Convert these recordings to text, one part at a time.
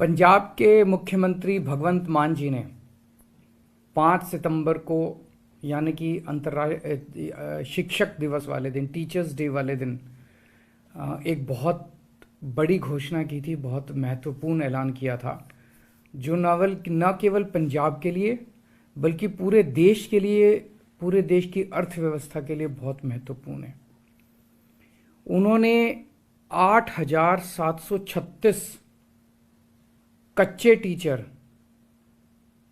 पंजाब के मुख्यमंत्री भगवंत मान जी ने 5 सितंबर को यानी कि अंतर्राष्ट्रीय शिक्षक दिवस वाले दिन, टीचर्स डे वाले दिन एक बहुत बड़ी घोषणा की थी, बहुत महत्वपूर्ण ऐलान किया था, जो न केवल पंजाब के लिए बल्कि पूरे देश के लिए, पूरे देश की अर्थव्यवस्था के लिए बहुत महत्वपूर्ण है। उन्होंने 8,736 कच्चे टीचर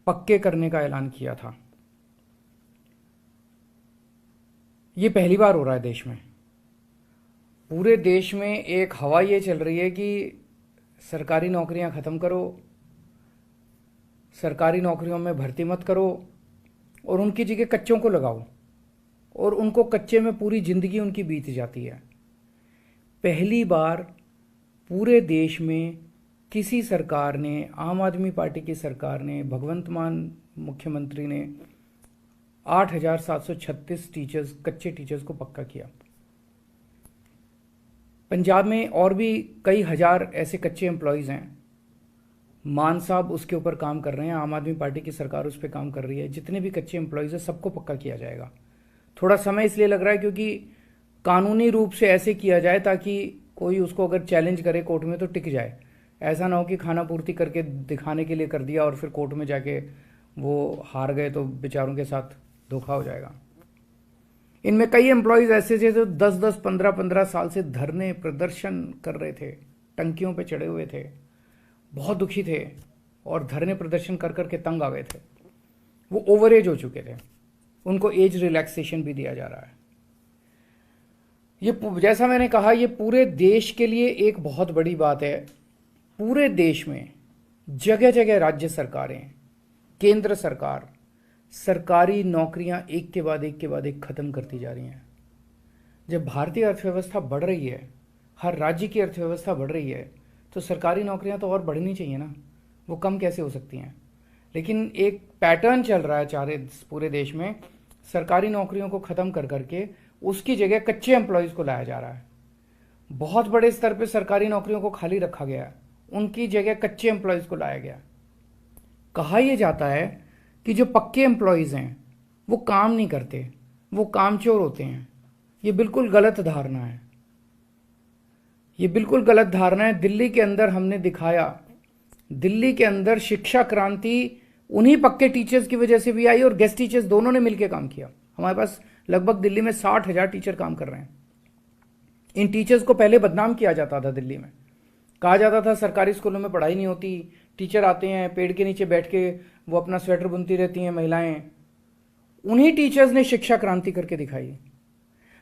पक्के करने का ऐलान किया था। ये पहली बार हो रहा है देश में। पूरे देश में एक हवा ये चल रही है कि सरकारी नौकरियां ख़त्म करो, सरकारी नौकरियों में भर्ती मत करो और उनकी जगह कच्चों को लगाओ, और उनको कच्चे में पूरी ज़िंदगी उनकी बीत जाती है। पहली बार पूरे देश में किसी सरकार ने, आम आदमी पार्टी की सरकार ने, भगवंत मान मुख्यमंत्री ने 8,736 टीचर्स, कच्चे टीचर्स को पक्का किया। पंजाब में और भी कई हजार ऐसे कच्चे एम्प्लॉयज़ हैं। मान साहब उसके ऊपर काम कर रहे हैं, आम आदमी पार्टी की सरकार उस पर काम कर रही है। जितने भी कच्चे एम्प्लॉयज़ हैं सबको पक्का किया जाएगा। थोड़ा समय इसलिए लग रहा है क्योंकि कानूनी रूप से ऐसे किया जाए ताकि कोई उसको अगर चैलेंज करे कोर्ट में तो टिक जाए। ऐसा ना हो कि खाना पूर्ति करके दिखाने के लिए कर दिया और फिर कोर्ट में जाके वो हार गए तो बेचारों के साथ धोखा हो जाएगा। इनमें कई एम्प्लॉयज़ ऐसे थे जो 10-10, 15-15 साल से धरने प्रदर्शन कर रहे थे, टंकियों पे चढ़े हुए थे, बहुत दुखी थे और धरने प्रदर्शन कर करके तंग आ गए थे। वो ओवर एज हो चुके थे, उनको एज रिलैक्सेशन भी दिया जा रहा है। ये जैसा मैंने कहा, ये पूरे देश के लिए एक बहुत बड़ी बात है। पूरे देश में जगह जगह राज्य सरकारें, केंद्र सरकार सरकारी नौकरियां एक के बाद एक खत्म करती जा रही हैं। जब भारतीय अर्थव्यवस्था बढ़ रही है, हर राज्य की अर्थव्यवस्था बढ़ रही है, तो सरकारी नौकरियां तो और बढ़नी चाहिए ना, वो कम कैसे हो सकती हैं। लेकिन एक पैटर्न चल रहा है पूरे देश में, सरकारी नौकरियों को ख़त्म कर करके उसकी जगह कच्चे एम्प्लॉयज़ को लाया जा रहा है। बहुत बड़े स्तर पे सरकारी नौकरियों को खाली रखा गया है, उनकी जगह कच्चे एम्प्लॉयज़ को लाया गया। कहा यह जाता है कि जो पक्के एम्प्लॉयज़ हैं वो काम नहीं करते, वो कामचोर होते हैं। ये बिल्कुल गलत धारणा है, ये बिल्कुल गलत धारणा है। दिल्ली के अंदर हमने दिखाया, दिल्ली के अंदर शिक्षा क्रांति उन्हीं पक्के टीचर्स की वजह से भी आई और गेस्ट टीचर्स दोनों ने मिलकर काम किया। हमारे पास लगभग दिल्ली में 60,000 टीचर काम कर रहे हैं। इन टीचर्स को पहले बदनाम किया जाता था दिल्ली में, कहा जाता था सरकारी स्कूलों में पढ़ाई नहीं होती, टीचर आते हैं पेड़ के नीचे बैठ के वो अपना स्वेटर बुनती रहती हैं महिलाएं। उन्हीं टीचर्स ने शिक्षा क्रांति करके दिखाई।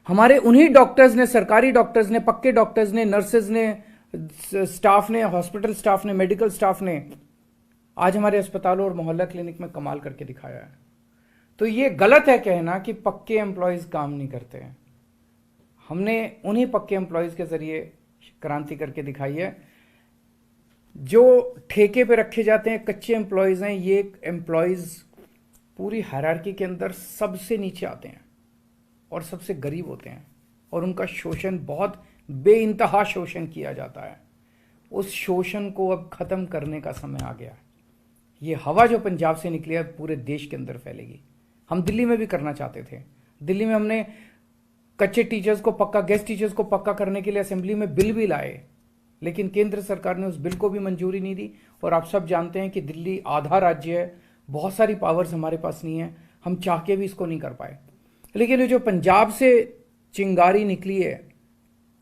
हमारे उन्हीं डॉक्टर्स ने, सरकारी डॉक्टर्स ने, पक्के डॉक्टर्स ने, नर्सेज ने, स्टाफ ने, हॉस्पिटल स्टाफ ने, मेडिकल स्टाफ ने आज हमारे अस्पतालों और मोहल्ला क्लिनिक में कमाल करके दिखाया है। तो ये गलत है कहना कि पक्के एम्प्लॉयज़ काम नहीं करते हैं। हमने उन्हीं पक्के एम्प्लॉयज़ के जरिए क्रांति करके दिखाई है। जो ठेके पे रखे जाते हैं कच्चे एम्प्लॉयज़ हैं, ये एम्प्लॉयज़ पूरी हायरार्की के अंदर सबसे नीचे आते हैं और सबसे गरीब होते हैं और उनका शोषण, बहुत बेइंतहा शोषण किया जाता है। उस शोषण को अब ख़त्म करने का समय आ गया है। ये हवा जो पंजाब से निकली है पूरे देश के अंदर फैलेगी। हम दिल्ली में भी करना चाहते थे। दिल्ली में हमने कच्चे टीचर्स को पक्का, गेस्ट टीचर्स को पक्का करने के लिए असेंबली में बिल भी लाए, लेकिन केंद्र सरकार ने उस बिल को भी मंजूरी नहीं दी। और आप सब जानते हैं कि दिल्ली आधा राज्य है, बहुत सारी पावर्स हमारे पास नहीं है, हम चाह के भी इसको नहीं कर पाए। लेकिन ये जो पंजाब से चिंगारी निकली है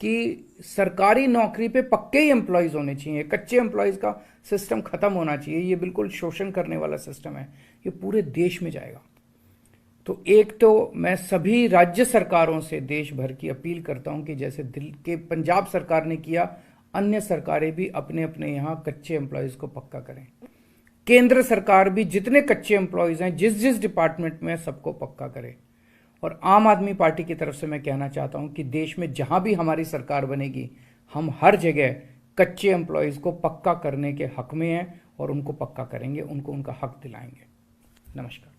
कि सरकारी नौकरी पे पक्के ही एम्प्लॉयज़ होने चाहिए, कच्चे एम्प्लॉयज़ का सिस्टम खत्म होना चाहिए, ये बिल्कुल शोषण करने वाला सिस्टम है, ये पूरे देश में जाएगा। तो एक तो मैं सभी राज्य सरकारों से देश भर की अपील करता हूं कि जैसे दिल्ली के पंजाब सरकार ने किया, अन्य सरकारें भी अपने अपने यहाँ कच्चे एम्प्लॉयज़ को पक्का करें। केंद्र सरकार भी जितने कच्चे एम्प्लॉयज़ हैं जिस जिस डिपार्टमेंट में, सबको पक्का करे। और आम आदमी पार्टी की तरफ से मैं कहना चाहता हूं कि देश में जहां भी हमारी सरकार बनेगी, हम हर जगह कच्चे एम्प्लॉयज़ को पक्का करने के हक में हैं और उनको पक्का करेंगे, उनको उनका हक दिलाएंगे। नमस्कार।